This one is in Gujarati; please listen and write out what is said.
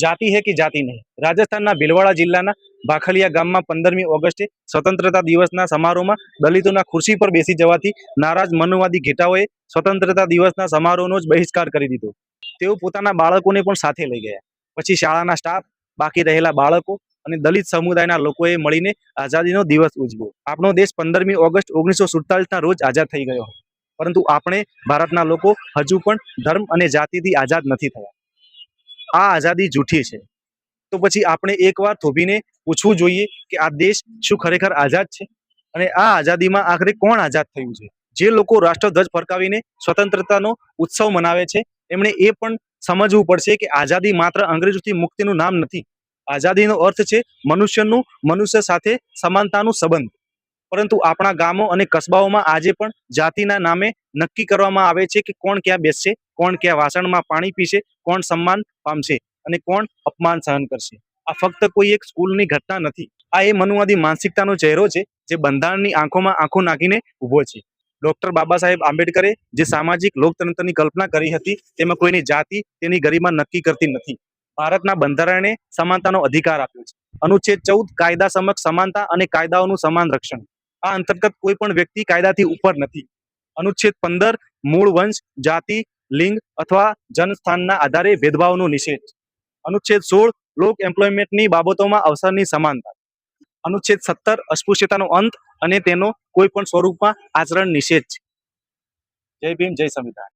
जाति है कि जाति नहीं। રાજસ્થાનના ભીલવાડા જિલ્લાના ભાખલિયા ગામમાં 15મી ઓગસ્ટે સ્વતંત્રતા દિવસના સમારોહમાં દલિતોના ખુરશી પર બેસી જવાથી નારાજ મનુવાદી ઘેટાઓએ સ્વતંત્રતા દિવસના સમારોહનો જ બહિષ્કાર કરી દીધો। તેઓ પોતાના બાળકોને પણ સાથે લઈ ગયા। પછી શાળાના સ્ટાફ, બાકી રહેલા બાળકો અને દલિત સમુદાયના લોકોએ મળીને આઝાદીનો દિવસ ઉજવ્યો। આપણો દેશ 15મી ઓગસ્ટ 1947ના રોજ આઝાદ થઈ ગયો, પરંતુ આપણે ભારતના લોકો હજુ પણ ધર્મ અને જાતિથી આઝાદ નથી થયા। આ આઝાદી જૂઠી છે। તો પછી આપણે એકવાર થોભીને પૂછવું જોઈએ કે આ દેશ શું ખરેખર આઝાદ છે અને આ આઝાદીમાં આખરે કોણ આઝાદ થયું છે? જે લોકો રાષ્ટ્રધ્વજ ફરકાવીને સ્વતંત્રતાનો ઉત્સવ મનાવે છે એમણે એ પણ સમજવું પડશે કે આઝાદી માત્ર અંગ્રેજોથી મુક્તિનું નામ નથી। આઝાદીનો અર્થ છે મનુષ્યનું મનુષ્ય સાથે સમાનતાનું સંબંધ। પરંતુ આપણા ગામો અને કસ્બાઓમાં આજે પણ જાતિના નામે નક્કી કરવામાં આવે છે કે કોણ ક્યાં બેસશે, કોણ ક્યાં વાસણમાં પાણી પીશે, કોણ સન્માન પામશે અને કોણ અપમાન સહન કરશે। આ ફક્ત કોઈ એક સ્કૂલની ઘટના નથી, આ એ મનુવાદી માનસિકતાનો ચહેરો છે જે બંધારણની આંખોમાં આંખો નાખીને ઊભો છે। ડોક્ટર બાબા સાહેબ આંબેડકરે જે સામાજિક લોકતંત્રની કલ્પના કરી હતી તેમાં કોઈની જાતિ તેની ગરિમા નક્કી કરતી નથી। ભારતના બંધારણે સમાનતાનો અધિકાર આપ્યો છે। અનુચ્છેદ 14 કાયદા સમક્ષ સમાનતા અને કાયદાઓનું સમાન રક્ષણ। આ અંતર્ગત કોઈ પણ વ્યક્તિ કાયદાથી ઉપર નથી। અનુચ્છેદ 15 મૂળ વંશ, જાતિ, લિંગ અથવા જન્મસ્થાનના આધારે ભેદભાવનો નિષેધ। અનુચ્છેદ 16 લોક એમ્પ્લોયમેન્ટની બાબતોમાં અવસરની સમાનતા। અનુચ્છેદ 17 અસ્પૃશ્યતાનો અંત અને તેનો કોઈ પણ સ્વરૂપમાં આચરણ નિષેધ છે। જય ભીમ, જય સંવિધાન।